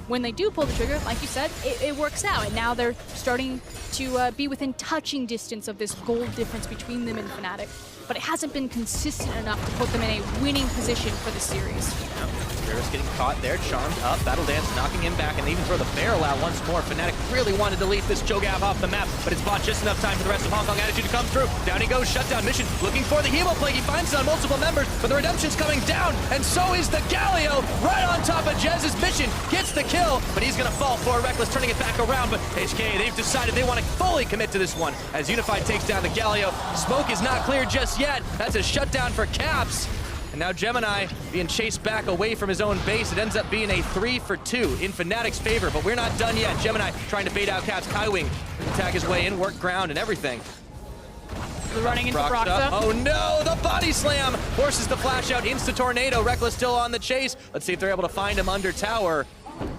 When they do pull the trigger, like you said, it works out, and now they're starting to be within touching distance of this gold difference between them and Fnatic. But it hasn't been consistent enough to put them in a winning position for the series. Riris getting caught there, charmed up, Battle Dance knocking him back, and they even throw the barrel out once more. Fnatic really wanted to leave this Cho'Gath off the map, but it's bought just enough time for the rest of Hong Kong Attitude to come through. Down he goes, shutdown mission, looking for the Hemo Plague. He finds it on multiple members, but the Redemption's coming down, and so is the Galio right on top of Jez's mission. Gets the kill, but he's gonna fall for it. Reckless turning it back around, but HKA, they've decided they want to fully commit to this one as Unified takes down the Galio. Smoke is not clear just yet. That's a shutdown for Caps. And now Gemini being chased back away from his own base. It ends up being a 3 for 2 in Fnatic's favor, but we're not done yet. Gemini trying to bait out Caps. Kaiwing attack his way in, work ground and everything. They're running into Broxa. Oh no, the body slam forces the flash out, insta-tornado. Reckless still on the chase. Let's see if they're able to find him under tower.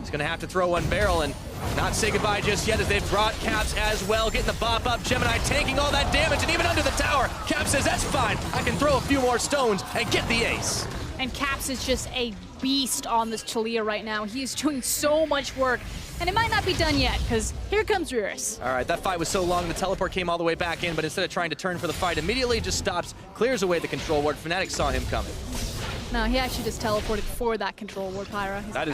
He's gonna have to throw one barrel and not say goodbye just yet as they've brought Caps as well, getting the bop up. Gemini taking all that damage, and even under the tower, Caps says, that's fine, I can throw a few more stones and get the ace. And Caps is just a beast on this Taliyah right now. He's doing so much work, and it might not be done yet, because here comes Riris. All right, that fight was so long, the teleport came all the way back in, but instead of trying to turn for the fight, immediately just stops, clears away the control ward. Fnatic saw him coming. No, he actually just teleported for that control ward, Pyra. That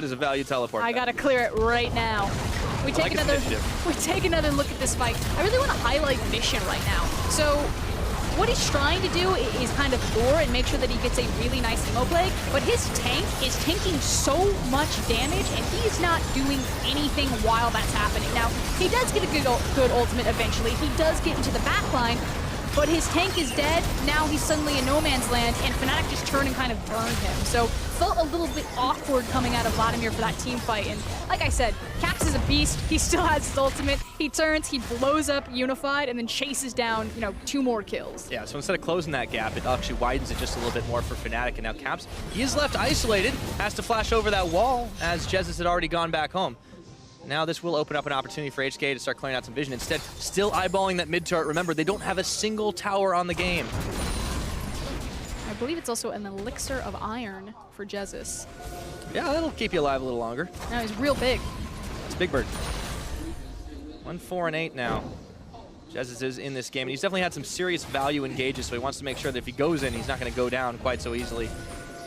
is a value teleport. I gotta clear it right now. We take another look at this fight. I really want to highlight Mission right now. So what he's trying to do is kind of lure and make sure that he gets a really nice Hemo Plague, but his tank is tanking so much damage, and he's not doing anything while that's happening. Now, he does get a good ultimate eventually. He does get into the back line, but his tank is dead. Now he's suddenly in no man's land, and Fnatic just turned and kind of burned him. So felt a little bit awkward coming out of Vladimir for that team fight. And like I said, Caps is a beast. He still has his ultimate. He turns, he blows up Unified, and then chases down, you know, 2 more kills. Yeah, so instead of closing that gap, it actually widens it just a little bit more for Fnatic. And now Caps, he is left isolated, has to flash over that wall as Jezis had already gone back home. Now this will open up an opportunity for HKA to start clearing out some vision. Instead, still eyeballing that mid turret. Remember, they don't have a single tower on the game. I believe it's also an elixir of iron for Jezis. Yeah, that'll keep you alive a little longer. No, he's real big. It's Big Bird. 1, 4, and 8 now. Jezis is in this game, and he's definitely had some serious value engages, so he wants to make sure that if he goes in, he's not going to go down quite so easily.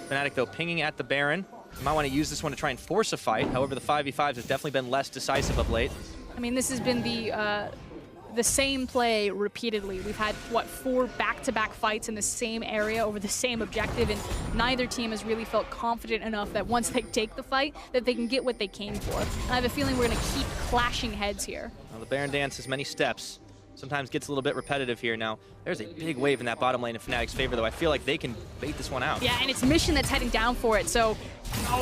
Fnatic, though, pinging at the Baron. You might want to use this one to try and force a fight. However, the 5v5s has definitely been less decisive of late. I mean, this has been the same play repeatedly. We've had, what, 4 back-to-back fights in the same area over the same objective, and neither team has really felt confident enough that once they take the fight, that they can get what they came for. And I have a feeling we're going to keep clashing heads here. Well, the Baron dance has many steps. Sometimes gets a little bit repetitive here now. There's a big wave in that bottom lane in Fnatic's favor, though. I feel like they can bait this one out. Yeah, and it's Mission that's heading down for it, so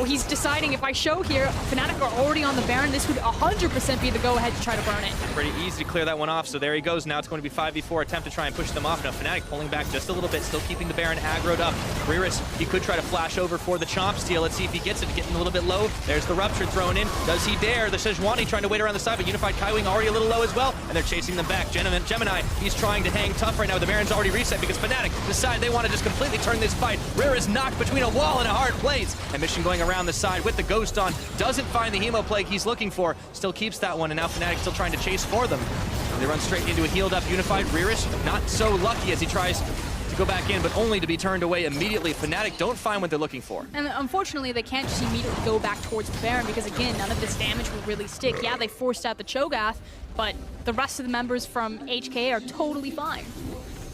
he's deciding if I show here, Fnatic are already on the Baron, this would 100% be the go-ahead to try to burn it. Pretty easy to clear that one off, so there he goes. Now it's going to be 5v4 attempt to try and push them off. Now Fnatic pulling back just a little bit, still keeping the Baron aggroed up. Riris, he could try to flash over for the Chomp steal. Let's see if he gets it, getting a little bit low. There's the Rupture thrown in. Does he dare? The Sejuani trying to wait around the side, but Unified Kaiwing already a little low as well, and they're chasing them back. Gemini, he's trying to hang tough right now. The Baron's already reset because Fnatic decide they want to just completely turn this fight. Riris knocked between a wall and a hard place. And Mission going around the side with the Ghost on. Doesn't find the Hemo Plague he's looking for. Still keeps that one, and now Fnatic still trying to chase for them. And they run straight into a healed up Unified. Riris not so lucky as he tries to go back in, but only to be turned away immediately. Fnatic don't find what they're looking for. And unfortunately, they can't just immediately go back towards the Baron because, again, none of this damage will really stick. Yeah, they forced out the Cho'Gath, but the rest of the members from HKA are totally fine.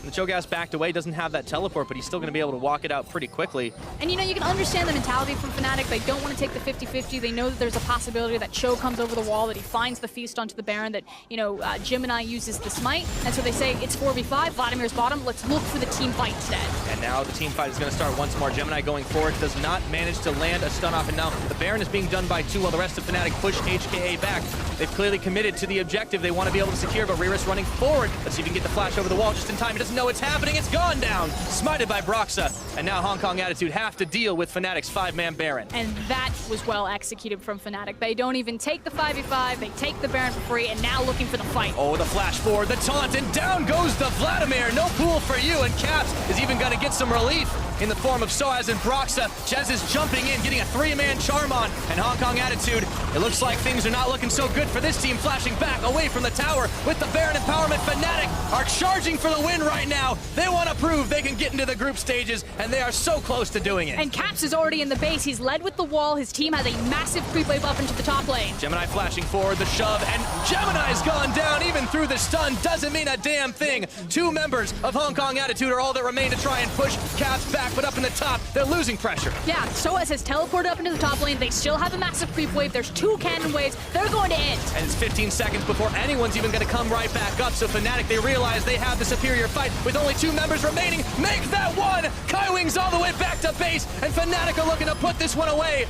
And the Cho'Gath's backed away, doesn't have that teleport, but he's still going to be able to walk it out pretty quickly. And you know, you can understand the mentality from Fnatic. They don't want to take the 50-50. They know that there's a possibility that Cho comes over the wall, that he finds the feast onto the Baron, that, you know, Gemini uses the smite. And so they say, it's 4v5, Vladimir's bottom, let's look for the team fight instead. And now the team fight is going to start once more. Gemini going forward, does not manage to land a stun off, and now the Baron is being done by 2 while the rest of Fnatic push HKA back. They've clearly committed to the objective they want to be able to secure, but Riris running forward. Let's see if he can get the flash over the wall just in time. He does doesn't know it's happening. It's gone down. Smited by Broxa. And now Hong Kong Attitude have to deal with Fnatic's 5-man Baron. And that was well executed from Fnatic. They don't even take the 5v5, they take the Baron for free, and now looking for the fight. Oh, the flash forward, the taunt, and down goes the Vladimir. No pool for you, and Caps is even going to get some relief in the form of Soaz and Broxa. Jez is jumping in, getting a 3-man charm on, and Hong Kong Attitude, it looks like things are not looking so good for this team, flashing back away from the tower with the Baron empowerment. Fnatic are charging for the win right now. They want to prove they can get into the group stages, and they are so close to doing it. And Caps is already in the base. He's led with the wall. His team has a massive creep wave up into the top lane. Gemini flashing forward, the shove, and Gemini's gone down even through the stun. Doesn't mean a damn thing. 2 members of Hong Kong Attitude are all that remain to try and push Caps back, but up in the top, they're losing pressure. Yeah, Soaz has teleported up into the top lane. They still have a massive creep wave. There's 2 cannon waves. They're going to end. And it's 15 seconds before anyone's even going to come right back up. So Fnatic, they realize they have the superior fight with only 2 members remaining. Make that one! Kaiwing's all the way back to base, and Fnatic are looking to put this one away.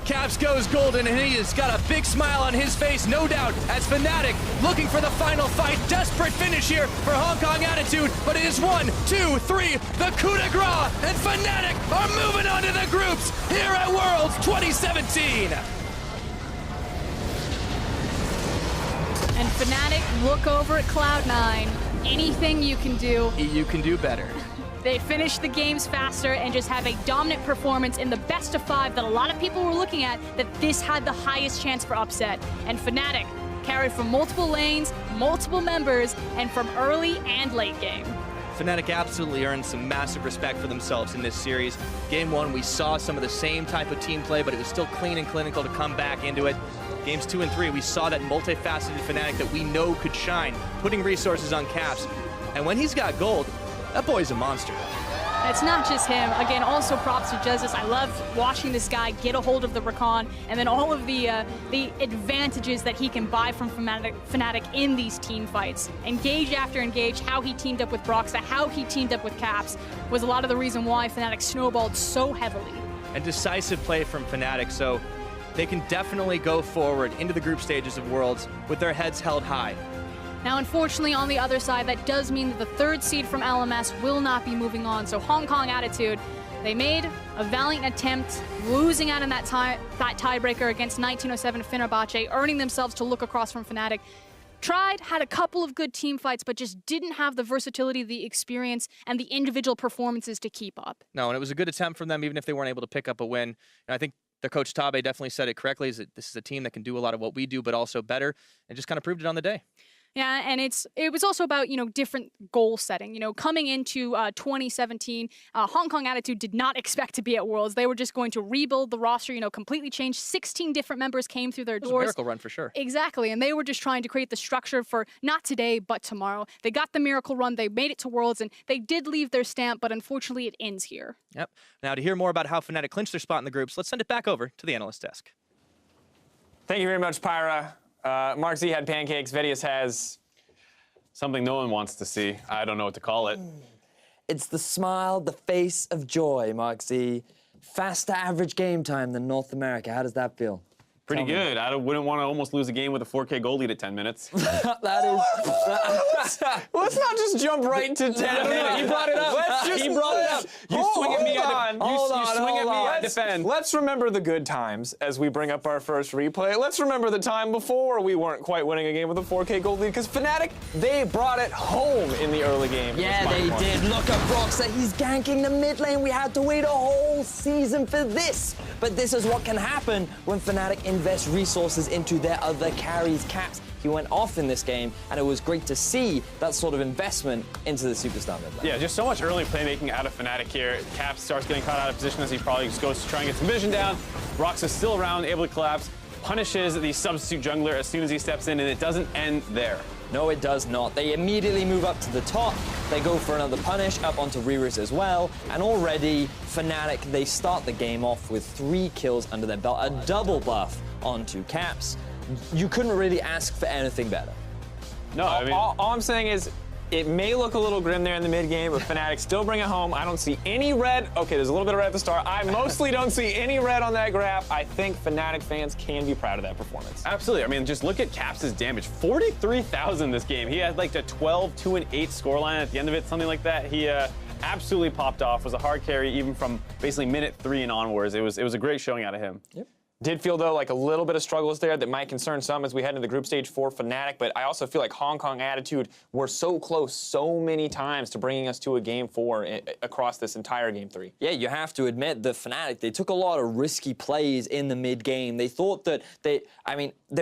Caps goes golden, and he has got a big smile on his face, no doubt, as Fnatic looking for the final fight. Desperate finish here for Hong Kong Attitude, but it is 1, 2, 3, the coup de grace, and Fnatic are moving on to the groups here at Worlds 2017. And Fnatic look over at Cloud9. Anything you can do. You can do better. They finished the games faster and just have a dominant performance in the best of 5 that a lot of people were looking at, that this had the highest chance for upset. And Fnatic carried from multiple lanes, multiple members, and from early and late game. Fnatic absolutely earned some massive respect for themselves in this series. Game 1, we saw some of the same type of team play, but it was still clean and clinical to come back into it. Games 2 and 3, we saw that multifaceted Fnatic that we know could shine, putting resources on Caps. And when he's got gold, that boy's a monster. It's not just him. Again, also props to Justice. I love watching this guy get a hold of the Recon, and then all of the advantages that he can buy from Fnatic in these team fights. Engage after engage, how he teamed up with Broxa, how he teamed up with Caps, was a lot of the reason why Fnatic snowballed so heavily. And decisive play from Fnatic, so they can definitely go forward into the group stages of Worlds with their heads held high. Now, unfortunately, on the other side, that does mean that the 3rd seed from LMS will not be moving on. So Hong Kong Attitude, they made a valiant attempt, losing out in that tiebreaker against 1907 Fenerbahce, earning themselves to look across from Fnatic. Tried, had a couple of good team fights, but just didn't have the versatility, the experience, and the individual performances to keep up. No, and it was a good attempt from them, even if they weren't able to pick up a win. And I think their coach Tabe definitely said it correctly, is that this is a team that can do a lot of what we do, but also better, and just kind of proved it on the day. Yeah, and it was also about, different goal setting. Coming into 2017, Hong Kong Attitude did not expect to be at Worlds. They were just going to rebuild the roster, completely change. 16 different members came through their doors. It was a miracle run for sure. Exactly, and they were just trying to create the structure for not today, but tomorrow. They got the miracle run, they made it to Worlds, and they did leave their stamp, but unfortunately it ends here. Yep. Now to hear more about how Fnatic clinched their spot in the groups, let's send it back over to the analyst desk. Thank you very much, Pyra. Mark Z had pancakes. Vedius has something no one wants to see. I don't know what to call it. It's the smile, the face of joy, Mark Z. Faster average game time than North America. How does that feel? Pretty good. I wouldn't want to almost lose a game with a 4K goal lead at 10 minutes. That is... Let's not just jump right to 10 minutes. He brought it up. He brought it up. You swing at me, I defend. Let's remember the good times as we bring up our first replay. Let's remember the time before we weren't quite winning a game with a 4K gold lead, because Fnatic, they brought it home in the early game. Yeah, they did. Look at Broxa. He's ganking the mid lane. We had to wait a whole season for this. But this is what can happen when Fnatic invest resources into their other carries. Caps, he went off in this game, and it was great to see that sort of investment into the superstar mid lane. Yeah, just so much early playmaking out of Fnatic here. Caps starts getting caught out of position as he probably just goes to try and get some vision down. Broxa's still around, able to collapse, punishes the substitute jungler as soon as he steps in, and it doesn't end there. No, it does not. They immediately move up to the top. They go for another punish up onto Reris as well. And already, Fnatic, they start the game off with 3 kills under their belt. A double buff onto Caps. You couldn't really ask for anything better. No, I mean... All I'm saying is, It may look a little grim there in the mid game, but Fnatic still bring it home. I don't see any red. Okay, there's a little bit of red at the start. I mostly don't see any red on that graph. I think Fnatic fans can be proud of that performance. Absolutely. I mean, just look at Caps' damage. 43,000 this game. He had like a 12, 2, and 8 scoreline at the end of it, something like that. He absolutely popped off, was a hard carry even from basically minute 3 and onwards. It was a great showing out of him. Yep. Did feel, though, like a little bit of struggles there that might concern some as we head into the group stage for Fnatic, but I also feel like Hong Kong Attitude were so close so many times to bringing us to a Game 4 across this entire Game 3. Yeah, you have to admit the Fnatic, they took a lot of risky plays in the mid-game. They thought that they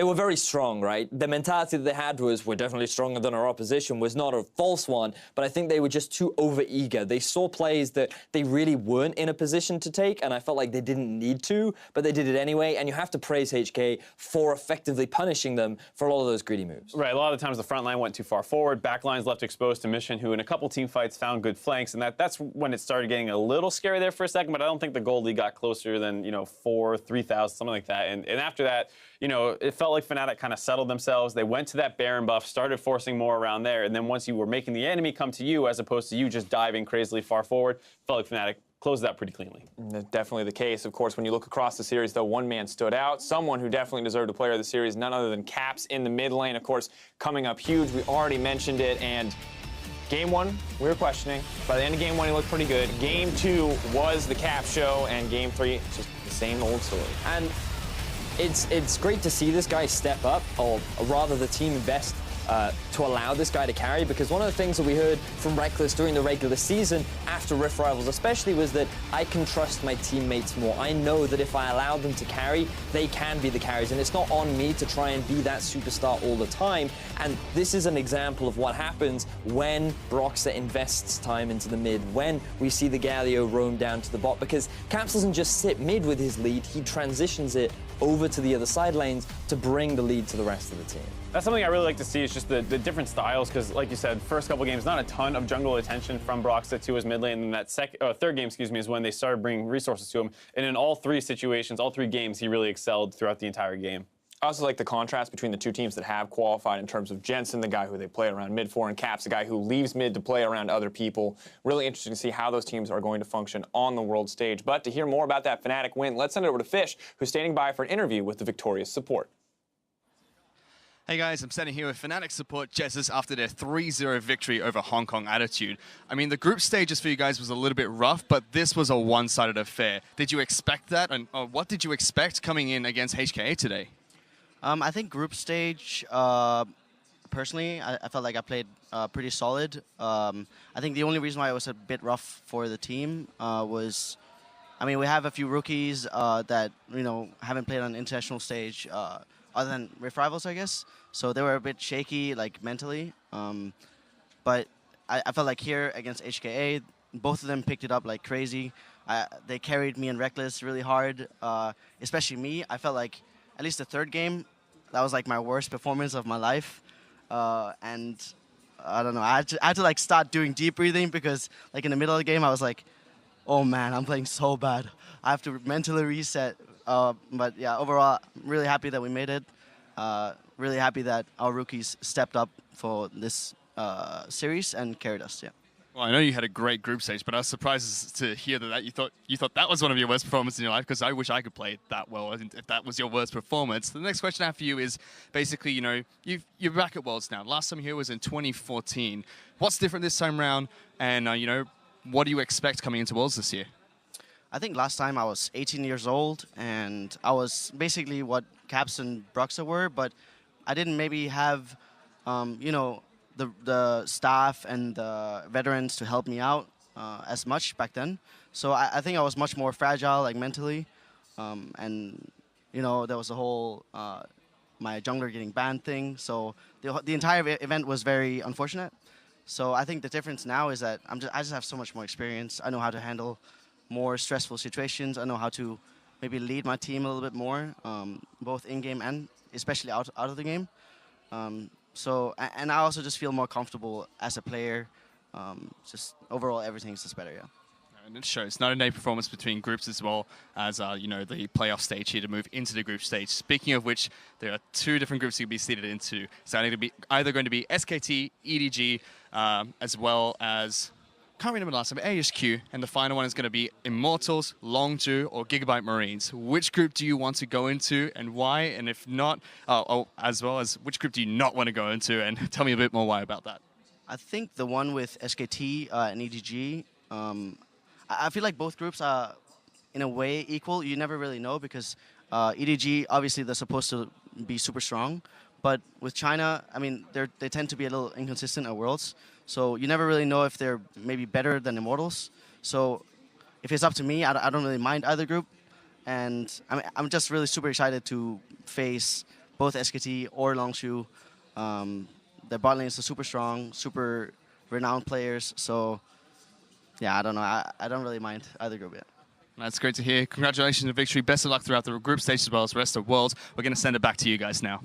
were very strong, right? The mentality that they had was, we're definitely stronger than our opposition, was not a false one, but I think they were just too over-eager. They saw plays that they really weren't in a position to take, and I felt like they didn't need to, but they did it anyway. And you have to praise HKA for effectively punishing them for all of those greedy moves. Right, a lot of the times the front line went too far forward, back lines left exposed to Mission, who in a couple team fights found good flanks, and that's when it started getting a little scary there for a second, but I don't think the gold lead got closer than, 4, 3,000, something like that. And after that, it felt like Fnatic kind of settled themselves. They went to that Baron buff, started forcing more around there, and then once you were making the enemy come to you as opposed to you just diving crazily far forward, felt like Fnatic closed that pretty cleanly. Definitely the case. Of course, when you look across the series, though, one man stood out. Someone who definitely deserved a player of the series, none other than Caps in the mid lane. Of course, coming up huge. We already mentioned it. And Game 1, we were questioning. By the end of Game 1, he looked pretty good. Game 2 was the Caps show. And Game 3, it's just the same old story. And it's great to see this guy step up, or rather the team invest to allow this guy to carry, because one of the things that we heard from Reckless during the regular season after Rift Rivals especially was that I can trust my teammates more. I know that if I allow them to carry, they can be the carries, and it's not on me to try and be that superstar all the time. And this is an example of what happens when Broxah invests time into the mid, when we see the Galio roam down to the bot, because Caps doesn't just sit mid with his lead, he transitions it over to the other side lanes to bring the lead to the rest of the team. That's something I really like to see, is just the different styles, because like you said, first couple games, not a ton of jungle attention from Broxah to his mid lane, and that third game, is when they started bringing resources to him. And in all 3 situations, all 3 games, he really excelled throughout the entire game. I also like the contrast between the 2 teams that have qualified in terms of Jensen, the guy who they play around mid for, and Caps, the guy who leaves mid to play around other people. Really interesting to see how those teams are going to function on the world stage. But to hear more about that Fnatic win, let's send it over to Fish, who's standing by for an interview with the victorious support. Hey guys, I'm standing here with Fnatic support Jesus after their 3-0 victory over Hong Kong Attitude. I mean, the group stages for you guys was a little bit rough, but this was a one-sided affair. Did you expect that? And what did you expect coming in against HKA today? I think group stage, personally, I felt like I played pretty solid. I think the only reason why it was a bit rough for the team was, I mean, we have a few rookies that, haven't played on an international stage other than Rift Rivals, I guess. So they were a bit shaky, like, mentally. But I felt like here against HKA, both of them picked it up like crazy. They carried me and Reckless really hard, especially me. I felt like at least the third game, that was like my worst performance of my life. And I don't know, I had to like start doing deep breathing, because like in the middle of the game, I was like, oh man, I'm playing so bad. I have to mentally reset. But yeah, overall, I'm really happy that we made it. Really happy that our rookies stepped up for this series and carried us, yeah. Well, I know you had a great group stage, but I was surprised to hear that you thought that was one of your worst performances in your life, because I wish I could play it that well if that was your worst performance. The next question I have for you is basically, you're back at Worlds now. Last time you were here was in 2014. What's different this time around? And, what do you expect coming into Worlds this year? I think last time I was 18 years old, and I was basically what Caps and Broxah were, but I didn't maybe have, the staff and the veterans to help me out as much back then. So I think I was much more fragile, like mentally, and there was a whole my jungler getting banned thing. So the entire event was very unfortunate. So I think the difference now is that I just have so much more experience. I know how to handle more stressful situations. I know how to maybe lead my team a little bit more, both in game and especially out of the game. And I also just feel more comfortable as a player. Just overall, everything's just better, yeah. And it shows night and day performance between groups as well as the playoff stage here to move into the group stage. Speaking of which, there are 2 different groups you'll be seated into. It's either going to be SKT, EDG, as well as, can't remember the last time, ASQ, and the final one is going to be Immortals, Longzhu, or Gigabyte Marines. Which group do you want to go into and why? And if not, as well as which group do you not want to go into? And tell me a bit more why about that. I think the one with SKT and EDG, I feel like both groups are, in a way, equal. You never really know because EDG, obviously, they're supposed to be super strong. But with China, I mean, they tend to be a little inconsistent at Worlds. So you never really know if they're maybe better than Immortals. So if it's up to me, I don't really mind either group. And I'm just really super excited to face both SKT or Longzhu. Their bot lanes are super strong, super renowned players. So yeah, I don't know. I don't really mind either group yet. That's great to hear. Congratulations on the victory. Best of luck throughout the group stage as well as the rest of Worlds. We're going to send it back to you guys now.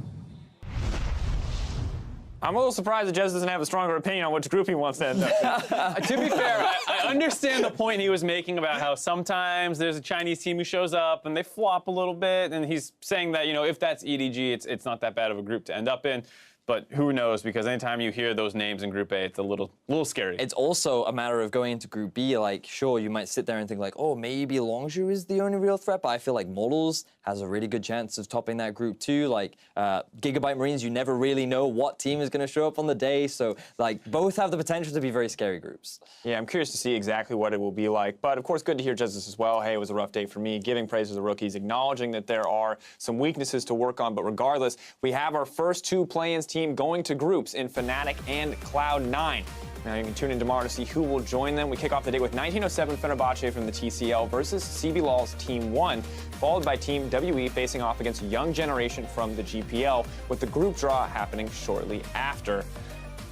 I'm a little surprised that Jez doesn't have a stronger opinion on which group he wants to end up in. To be fair, I understand the point he was making about how sometimes there's a Chinese team who shows up and they flop a little bit, and he's saying that, if that's EDG, it's not that bad of a group to end up in. But who knows, because anytime you hear those names in Group A, it's a little scary. It's also a matter of going into Group B, like, sure, you might sit there and think like, oh, maybe Longzhu is the only real threat, but I feel like Models has a really good chance of topping that Group too. Like, Gigabyte Marines, you never really know what team is going to show up on the day, so, like, both have the potential to be very scary groups. Yeah, I'm curious to see exactly what it will be like. But, of course, good to hear Justice as well. Hey, it was a rough day for me, giving praise to the rookies, acknowledging that there are some weaknesses to work on. But regardless, we have our first 2 play-ins team going to groups in Fnatic and Cloud9. Now you can tune in tomorrow to see who will join them. We kick off the day with 1907 Fenerbahce from the TCL versus CB Law's Team 1, followed by Team WE facing off against Young Generation from the GPL, with the group draw happening shortly after.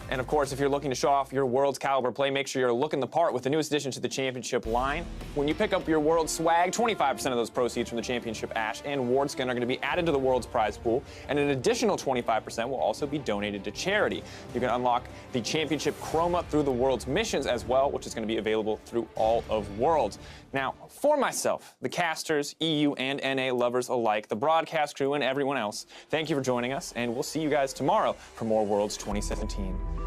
And of course, if you're looking to show off your World's caliber play, make sure you're looking the part with the newest addition to the championship line. When you pick up your World swag, 25% of those proceeds from the championship Ash and Ward skin are going to be added to the World's prize pool, and an additional 25% will also be donated to charity. You can unlock the championship Chroma through the World's missions as well, which is going to be available through all of Worlds. Now, for myself, the casters, EU and NA lovers alike, the broadcast crew, and everyone else, thank you for joining us, and we'll see you guys tomorrow for more Worlds 2017.